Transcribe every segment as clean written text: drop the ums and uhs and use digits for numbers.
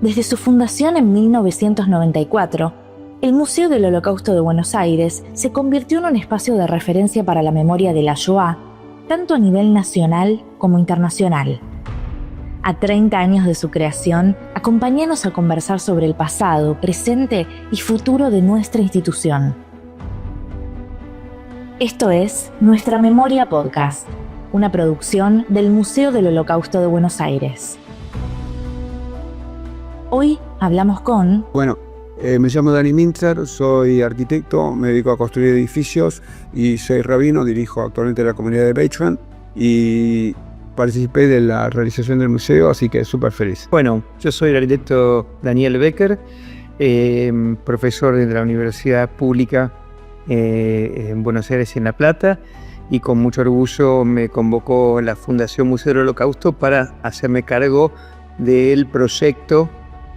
Desde su fundación en 1994, el Museo del Holocausto de Buenos Aires se convirtió en un espacio de referencia para la memoria de la Shoah, tanto a nivel nacional como internacional. A 30 años de su creación, acompáñanos a conversar sobre el pasado, presente y futuro de nuestra institución. Esto es Nuestra Memoria Podcast, una producción del Museo del Holocausto de Buenos Aires. Hoy hablamos con... Me llamo Dani Mintzer, soy arquitecto, me dedico a construir edificios y soy rabino, dirijo actualmente la comunidad de Beitzman y participé de la realización del museo, así que súper feliz. Bueno, yo soy el arquitecto Daniel Becker, profesor de la Universidad Pública en Buenos Aires y en La Plata, y con mucho orgullo me convocó la Fundación Museo del Holocausto para hacerme cargo del proyecto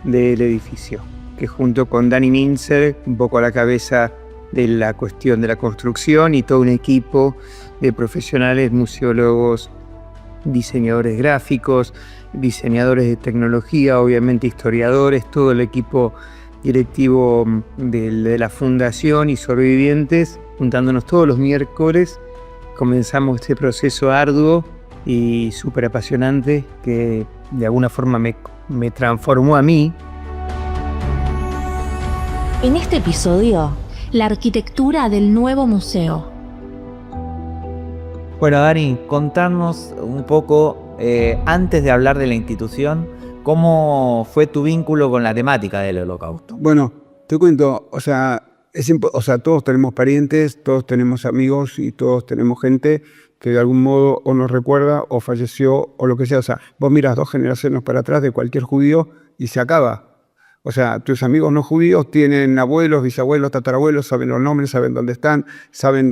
del edificio, que junto con Dani Mintzer, un poco a la cabeza de la cuestión de la construcción, y todo un equipo de profesionales, museólogos, diseñadores gráficos, diseñadores de tecnología, obviamente historiadores, todo el equipo directivo de la fundación y sobrevivientes, juntándonos todos los miércoles, comenzamos este proceso arduo y súper apasionante que de alguna forma me transformó a mí. En este episodio, la arquitectura del nuevo museo. Bueno, Dani, contanos un poco, antes de hablar de la institución, ¿cómo fue tu vínculo con la temática del Holocausto? Bueno, te cuento, todos tenemos parientes, todos tenemos amigos y todos tenemos gente que de algún modo o nos recuerda o falleció o lo que sea. O sea, vos miras 2 generaciones para atrás de cualquier judío y se acaba. O sea, tus amigos no judíos tienen abuelos, bisabuelos, tatarabuelos, saben los nombres, saben dónde están,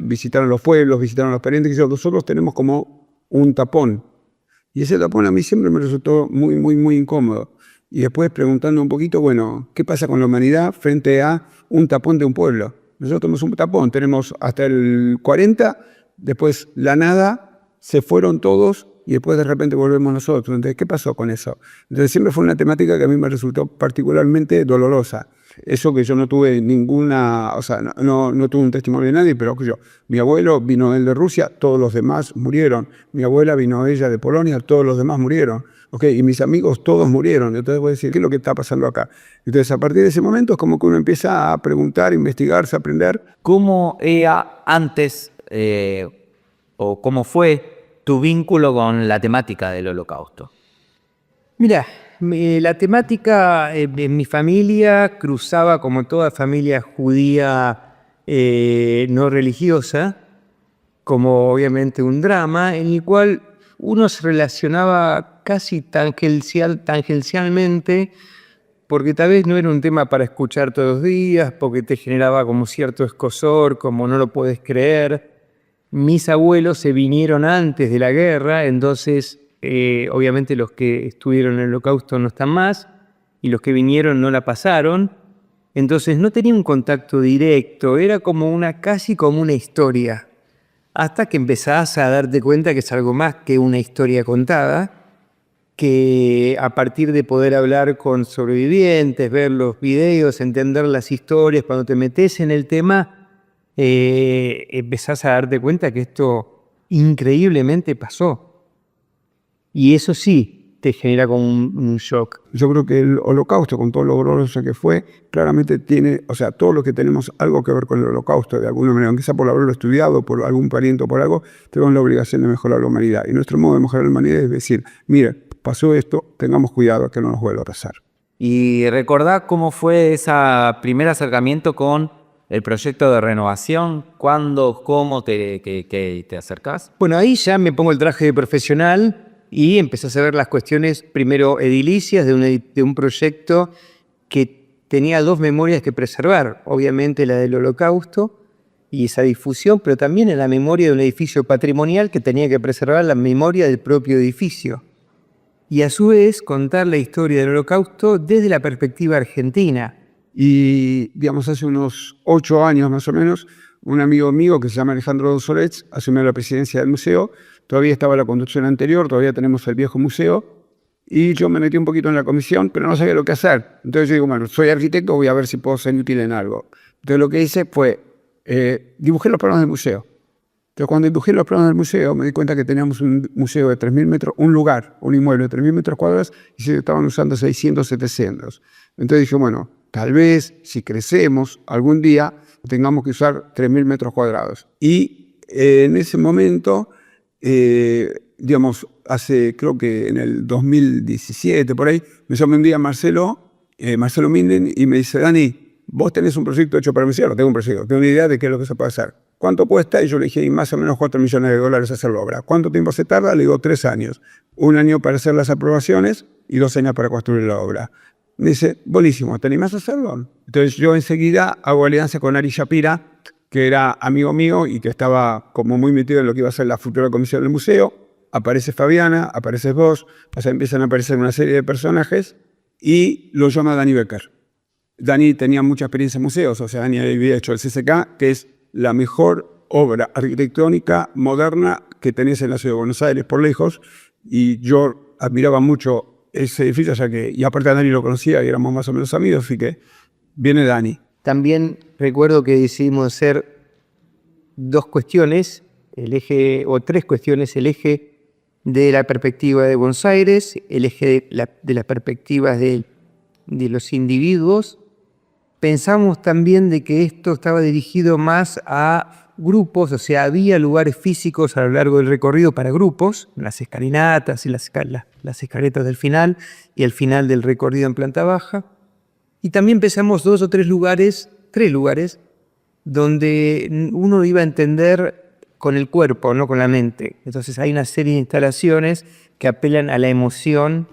visitaron los pueblos, visitaron los parientes. Nosotros tenemos como un tapón. Y ese tapón a mí siempre me resultó muy, muy, muy incómodo. Y después preguntando un poquito, bueno, ¿qué pasa con la humanidad frente a un tapón de un pueblo? Nosotros tenemos un tapón, tenemos hasta el 40, después la nada, se fueron todos y después de repente volvemos nosotros. Entonces, ¿qué pasó con eso? Entonces siempre fue una temática que a mí me resultó particularmente dolorosa. Eso que yo no tuve ninguna, no tuve un testimonio de nadie, pero mi abuelo vino él de Rusia, todos los demás murieron. Mi abuela vino ella de Polonia, todos los demás murieron. Y mis amigos todos murieron. Entonces voy a decir, ¿qué es lo que está pasando acá? Entonces a partir de ese momento es como que uno empieza a preguntar, investigarse, aprender. ¿Cómo era antes o cómo fue tu vínculo con la temática del Holocausto? Mira, la temática en mi familia cruzaba, como toda familia judía no religiosa, como obviamente un drama en el cual uno se relacionaba casi tangencialmente, porque tal vez no era un tema para escuchar todos los días, porque te generaba como cierto escozor, como no lo puedes creer. Mis abuelos se vinieron antes de la guerra, entonces obviamente los que estuvieron en el Holocausto no están más y los que vinieron no la pasaron. Entonces no tenía un contacto directo, era casi como una historia. Hasta que empezás a darte cuenta que es algo más que una historia contada, que a partir de poder hablar con sobrevivientes, ver los videos, entender las historias, cuando te metes en el tema, empezás a darte cuenta que esto increíblemente pasó. Y eso sí te genera como un shock. Yo creo que el Holocausto, con todo lo doloroso que fue, claramente tiene, todos los que tenemos algo que ver con el Holocausto, de alguna manera, aunque sea por haberlo estudiado, por algún pariente o por algo, tenemos la obligación de mejorar la humanidad. Y nuestro modo de mejorar la humanidad es decir, mire, pasó esto, tengamos cuidado que no nos vuelva a pasar. ¿Y recordás cómo fue ese primer acercamiento con el proyecto de renovación? ¿Cuándo, cómo te acercás? Bueno, ahí ya me pongo el traje de profesional y empezás a ver las cuestiones, primero edilicias de un proyecto que tenía 2 memorias que preservar. Obviamente la del Holocausto y esa difusión, pero también en la memoria de un edificio patrimonial que tenía que preservar la memoria del propio edificio. Y a su vez contar la historia del Holocausto desde la perspectiva argentina. Y, hace unos 8 años más o menos, un amigo mío que se llama Alejandro Dosolets asumió la presidencia del museo. Todavía estaba la conducción anterior, todavía tenemos el viejo museo. Y yo me metí un poquito en la comisión, pero no sabía lo que hacer. Entonces yo digo, bueno, soy arquitecto, voy a ver si puedo ser útil en algo. Entonces lo que hice fue, dibujé los planos del museo. Entonces cuando dibujé los planos del museo, me di cuenta que teníamos un museo de 3.000 metros, un lugar, un inmueble de 3.000 metros cuadrados, y se estaban usando 600, 700. Entonces dije, bueno, tal vez si crecemos algún día, tengamos que usar 3.000 metros cuadrados. Y en ese momento, digamos, creo que en el 2017, por ahí, me llama un día Marcelo Minden, y me dice, Dani, vos tenés un proyecto hecho para el museo. Tengo un proyecto, tengo una idea de qué es lo que se puede hacer. ¿Cuánto cuesta? Y yo le dije, más o menos $4 millones hacer la obra. ¿Cuánto tiempo se tarda? Le digo, 3 años. 1 año para hacer las aprobaciones y 2 años para construir la obra. Me dice, buenísimo, ¿te animás a hacerlo? Entonces yo enseguida hago alianza con Ari Shapira, que era amigo mío y que estaba como muy metido en lo que iba a ser la futura comisión del museo. Aparece Fabiana, apareces vos, o sea, empiezan a aparecer una serie de personajes y lo llama Dani Becker. Dani tenía mucha experiencia en museos, o sea, Dani había hecho el CCK, que es la mejor obra arquitectónica moderna que tenés en la ciudad de Buenos Aires por lejos, y yo admiraba mucho ese edificio, ya que, y aparte a Dani lo conocía y éramos más o menos amigos, así que viene Dani. También recuerdo que decidimos hacer 2 cuestiones, o 3 cuestiones, el eje de la perspectiva de Buenos Aires, el eje de las perspectivas de los individuos. Pensamos también de que esto estaba dirigido más a grupos, o sea, había lugares físicos a lo largo del recorrido para grupos, las escalinatas y las escaletas del final y el final del recorrido en planta baja. Y también pensamos 2 o 3 lugares, donde uno iba a entender con el cuerpo, no con la mente. Entonces hay una serie de instalaciones que apelan a la emoción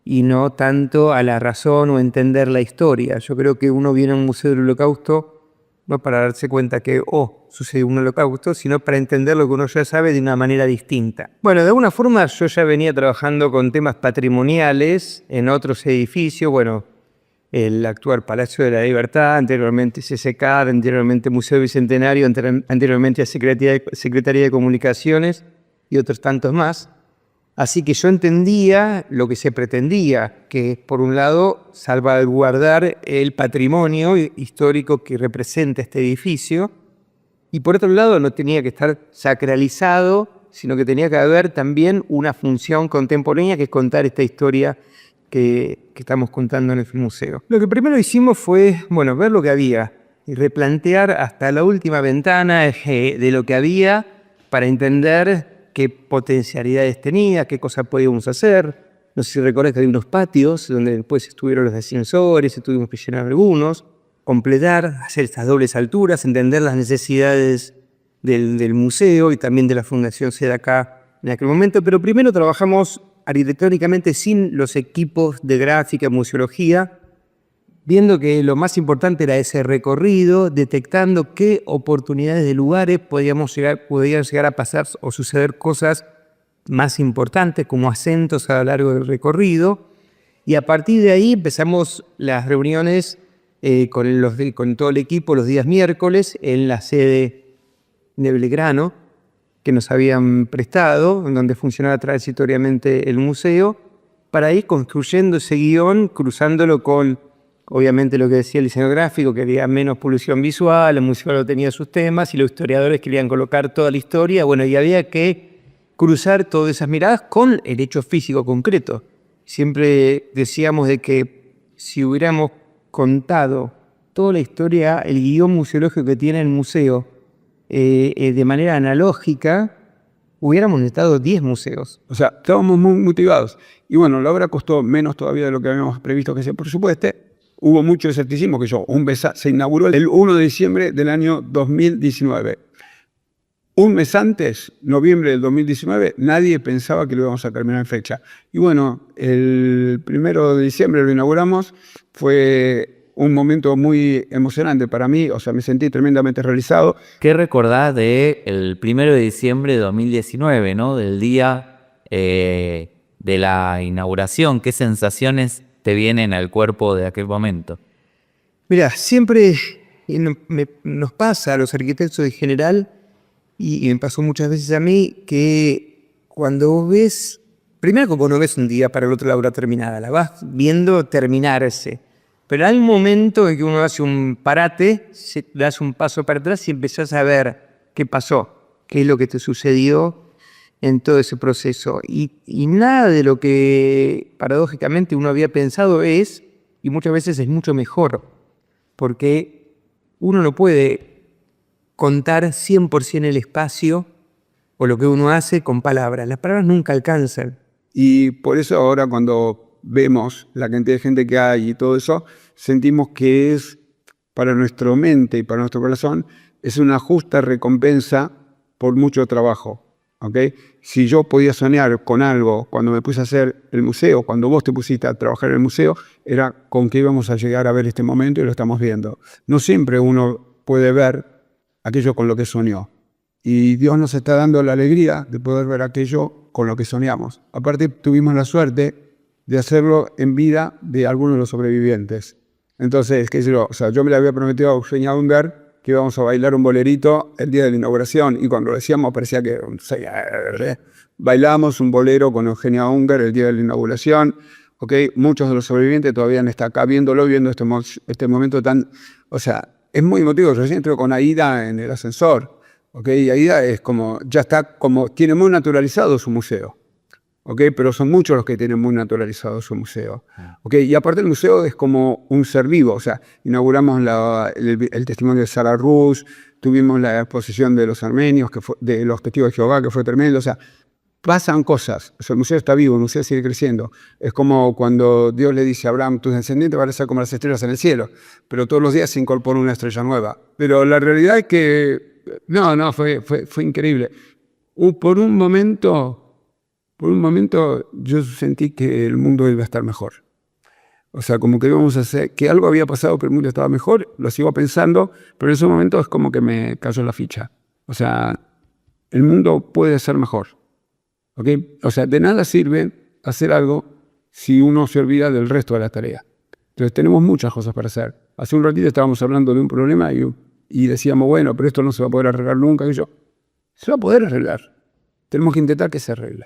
y no tanto a la razón o entender la historia. Yo creo que uno viene a un museo del Holocausto no para darse cuenta que, sucedió un holocausto, sino para entender lo que uno ya sabe de una manera distinta. Bueno, de alguna forma yo ya venía trabajando con temas patrimoniales en otros edificios, bueno, el actual Palacio de la Libertad, anteriormente CCK, anteriormente Museo Bicentenario, anteriormente Secretaría de Comunicaciones y otros tantos más. Así que yo entendía lo que se pretendía, que por un lado salvaguardar el patrimonio histórico que representa este edificio, y por otro lado no tenía que estar sacralizado, sino que tenía que haber también una función contemporánea, que es contar esta historia que estamos contando en el museo. Lo que primero hicimos fue, ver lo que había y replantear hasta la última ventana de lo que había para entender qué potencialidades tenía, qué cosas podíamos hacer. No sé si recordás que había unos patios donde después estuvieron los ascensores, tuvimos que llenar algunos, completar, hacer estas dobles alturas, entender las necesidades del museo y también de la Fundación SEDACA en aquel momento. Pero primero trabajamos arquitectónicamente sin los equipos de gráfica, museología, viendo que lo más importante era ese recorrido, detectando qué oportunidades de lugares podían llegar a pasar o suceder cosas más importantes, como acentos a lo largo del recorrido. Y a partir de ahí empezamos las reuniones con todo el equipo los días miércoles en la sede de Belgrano, que nos habían prestado, en donde funcionaba transitoriamente el museo, para ir construyendo ese guión, cruzándolo con, obviamente, lo que decía el diseño gráfico, que había menos polución visual, el museo tenía sus temas y los historiadores querían colocar toda la historia. Bueno, y había que cruzar todas esas miradas con el hecho físico concreto. Siempre decíamos de que si hubiéramos contado toda la historia, el guión museológico que tiene el museo de manera analógica, hubiéramos necesitado 10 museos. O sea, estábamos muy motivados. Y bueno, la obra costó menos todavía de lo que habíamos previsto que se presupueste. Hubo mucho escepticismo, se inauguró el 1 de diciembre del año 2019. Un mes antes, noviembre del 2019, nadie pensaba que lo íbamos a terminar en fecha. Y bueno, el 1 de diciembre lo inauguramos, fue un momento muy emocionante para mí, o sea, me sentí tremendamente realizado. ¿Qué recordás del 1 de diciembre de 2019, ¿no? Del día de la inauguración? ¿Qué sensaciones te vienen al cuerpo de aquel momento? Mira, siempre nos pasa a los arquitectos en general, y me pasó muchas veces a mí, que cuando vos ves primero que vos no ves un día para el otro la obra terminada, la vas viendo terminarse. Pero hay un momento en que uno hace un parate, das un paso para atrás y empezás a ver qué pasó, qué es lo que te sucedió en todo ese proceso. Y nada de lo que paradójicamente uno había pensado es, y muchas veces es mucho mejor, porque uno no puede contar 100% el espacio o lo que uno hace con palabras. Las palabras nunca alcanzan. Y por eso ahora cuando vemos la cantidad de gente que hay y todo eso, sentimos que es para nuestra mente y para nuestro corazón, es una justa recompensa por mucho trabajo. ¿Okay? Si yo podía soñar con algo cuando me puse a hacer el museo, cuando vos te pusiste a trabajar en el museo, era con que íbamos a llegar a ver este momento y lo estamos viendo. No siempre uno puede ver aquello con lo que soñó. Y Dios nos está dando la alegría de poder ver aquello con lo que soñamos. Aparte, tuvimos la suerte de hacerlo en vida de algunos de los sobrevivientes. Entonces, qué sé yo, o sea, yo me le había prometido a Eugenia Unger que íbamos a bailar un bolerito el día de la inauguración, y cuando lo decíamos parecía que bailamos un bolero con Eugenia Unger el día de la inauguración. ¿Okay? Muchos de los sobrevivientes todavía están acá viéndolo, viendo este momento tan... O sea, es muy emotivo. Yo recién entré con Aida en el ascensor. ¿Okay? Y Aida es como, ya está como, tiene muy naturalizado su museo. ¿Okay? Pero son muchos los que tienen muy naturalizado su museo. ¿Okay? Y aparte el museo es como un ser vivo. O sea, inauguramos el testimonio de Sarah Rus, tuvimos la exposición de los armenios, de los testigos de Jehová, que fue tremendo. O sea, pasan cosas. O sea, el museo está vivo, el museo sigue creciendo. Es como cuando Dios le dice a Abraham, tus descendientes van a ser como las estrellas en el cielo. Pero todos los días se incorpora una estrella nueva. Pero la realidad es que, fue increíble. Por un momento yo sentí que el mundo iba a estar mejor. O sea, como que íbamos a hacer, que algo había pasado, pero el mundo estaba mejor, lo sigo pensando, pero en ese momento es como que me cayó la ficha. O sea, el mundo puede ser mejor. ¿Okay? O sea, de nada sirve hacer algo si uno se olvida del resto de la tarea. Entonces tenemos muchas cosas para hacer. Hace un ratito estábamos hablando de un problema y decíamos, bueno, pero esto no se va a poder arreglar nunca. Y se va a poder arreglar. Tenemos que intentar que se arregle.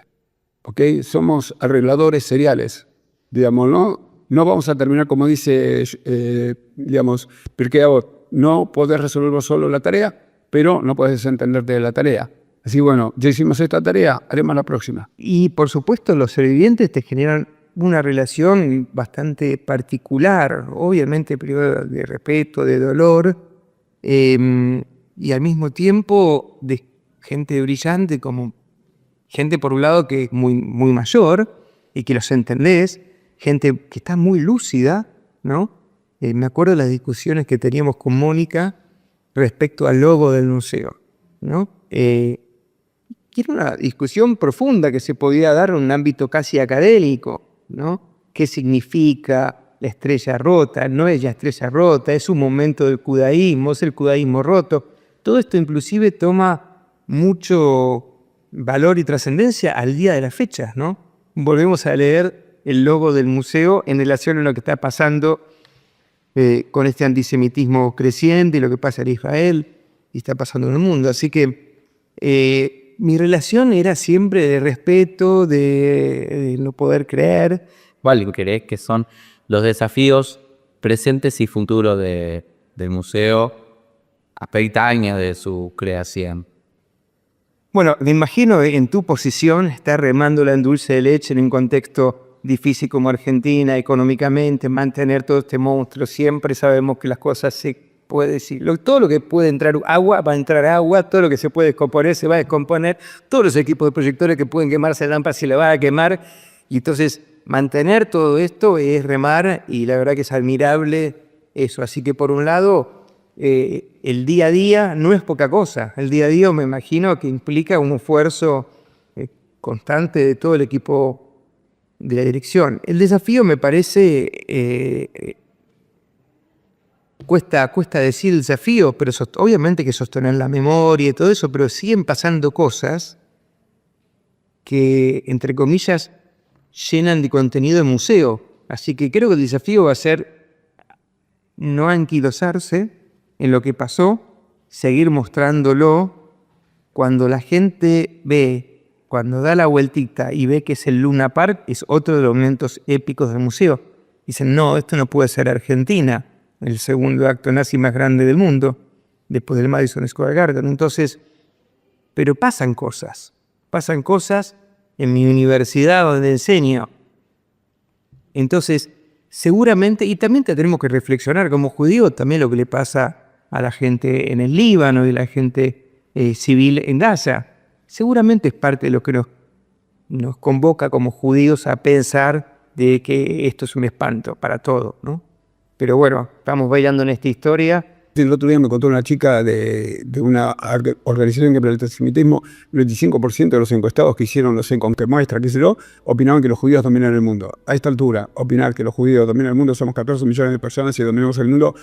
¿Okay? Somos arregladores seriales, digamos, ¿no? No vamos a terminar como dice, digamos, Pirkei Avot, no podés resolver vos solo la tarea, pero no podés desentenderte de la tarea. Así bueno, ya hicimos esta tarea, haremos la próxima. Y por supuesto los sobrevivientes te generan una relación bastante particular, obviamente privada de respeto, de dolor, y al mismo tiempo de gente brillante como... Gente, por un lado, que es muy, muy mayor y que los entendés. Gente que está muy lúcida, ¿no? Me acuerdo de las discusiones que teníamos con Mónica respecto al logo del museo, ¿no? Que era una discusión profunda que se podía dar en un ámbito casi académico, ¿no? ¿Qué significa la estrella rota? No es la estrella rota, es un momento del judaísmo, es el judaísmo roto. Todo esto inclusive toma mucho... valor y trascendencia al día de las fechas, ¿no? Volvemos a leer el logo del museo en relación a lo que está pasando con este antisemitismo creciente y lo que pasa en Israel y está pasando en el mundo. Así que mi relación era siempre de respeto, de no poder creer. ¿Cuál crees que son los desafíos presentes y futuros del museo a 30 años de su creación? Bueno, me imagino en tu posición estar remándola en dulce de leche en un contexto difícil como Argentina, económicamente, mantener todo este monstruo. Siempre sabemos que las cosas se puede decir. Todo lo que puede entrar agua, va a entrar agua. Todo lo que se puede descomponer, se va a descomponer. Todos los equipos de proyectores que pueden quemarse la lámpara se le va a quemar. Y entonces, mantener todo esto es remar y la verdad que es admirable eso. Así que, por un lado... el día a día no es poca cosa. El día a día me imagino que implica un esfuerzo constante de todo el equipo de la dirección. El desafío me parece, cuesta decir el desafío, pero obviamente que sostener la memoria y todo eso, pero siguen pasando cosas que, entre comillas, llenan de contenido el museo. Así que creo que el desafío va a ser no anquilosarse en lo que pasó, seguir mostrándolo. Cuando la gente ve cuando da la vueltita y ve que es el Luna Park, es otro de los momentos épicos del museo. Dicen, no, esto no puede ser Argentina, el segundo acto nazi más grande del mundo, después del Madison Square Garden. Entonces, pero pasan cosas en mi universidad donde enseño. Entonces, seguramente, y también tenemos que reflexionar como judíos también lo que le pasa a la gente en el Líbano y la gente civil en Gaza. Seguramente es parte de lo que nos convoca como judíos a pensar de que esto es un espanto para todos, ¿no? Pero bueno, estamos bailando en esta historia. El otro día me contó una chica de una organización que para el antisemitismo, el 25% de los encuestados que hicieron, no sé, con qué muestra, qué sé yo, opinaban que los judíos dominan el mundo. A esta altura, opinar que los judíos dominan el mundo, somos 14 millones de personas y dominamos el mundo,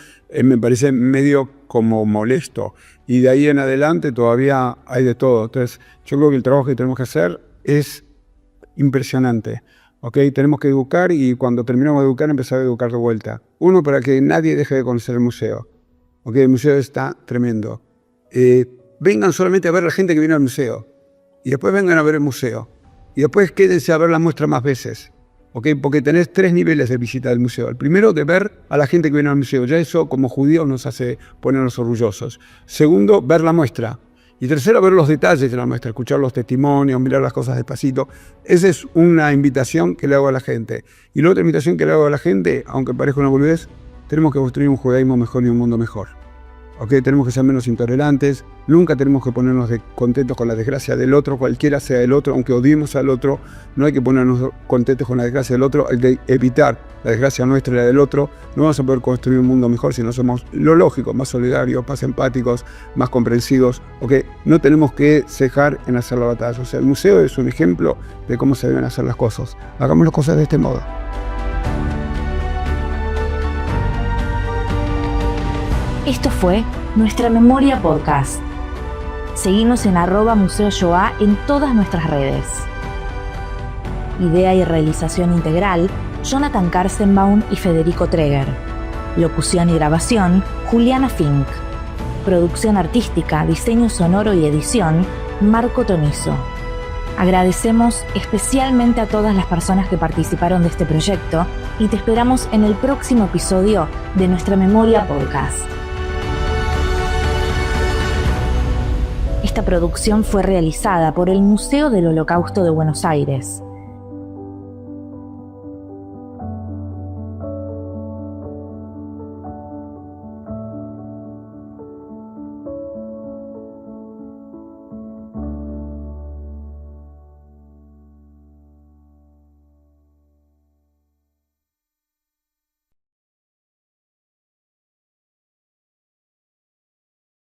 me parece medio como molesto. Y de ahí en adelante todavía hay de todo. Entonces, yo creo que el trabajo que tenemos que hacer es impresionante. ¿Okay? Tenemos que educar y cuando terminamos de educar, empezar a educar de vuelta. Uno, para que nadie deje de conocer el museo. Okay, el museo está tremendo. Vengan solamente a ver a la gente que viene al museo. Y después vengan a ver el museo. Y después quédense a ver la muestra más veces. Okay, porque tenés 3 niveles de visita del museo. El primero, de ver a la gente que viene al museo. Ya eso, como judíos, nos hace ponernos orgullosos. Segundo, ver la muestra. Y tercero, ver los detalles de la muestra. Escuchar los testimonios, mirar las cosas despacito. Esa es una invitación que le hago a la gente. Y la otra invitación que le hago a la gente, aunque parezca una boludez, tenemos que construir un judaísmo mejor y un mundo mejor. ¿Okay? Tenemos que ser menos intolerantes, nunca tenemos que ponernos contentos con la desgracia del otro, cualquiera sea el otro, aunque odiemos al otro, no hay que ponernos contentos con la desgracia del otro, hay que evitar la desgracia nuestra y la del otro. No vamos a poder construir un mundo mejor si no somos lo lógico, más solidarios, más empáticos, más comprensivos. ¿Okay? No tenemos que cejar en hacer la batalla. O sea, el museo es un ejemplo de cómo se deben hacer las cosas. Hagamos las cosas de este modo. Esto fue Nuestra Memoria Podcast. Seguinos en @Museo Shoah en todas nuestras redes. Idea y realización integral, Jonathan Karstenbaum y Federico Treger. Locución y grabación, Juliana Fink. Producción artística, diseño sonoro y edición, Marco Tonizo. Agradecemos especialmente a todas las personas que participaron de este proyecto y te esperamos en el próximo episodio de Nuestra Memoria Podcast. Esta producción fue realizada por el Museo del Holocausto de Buenos Aires.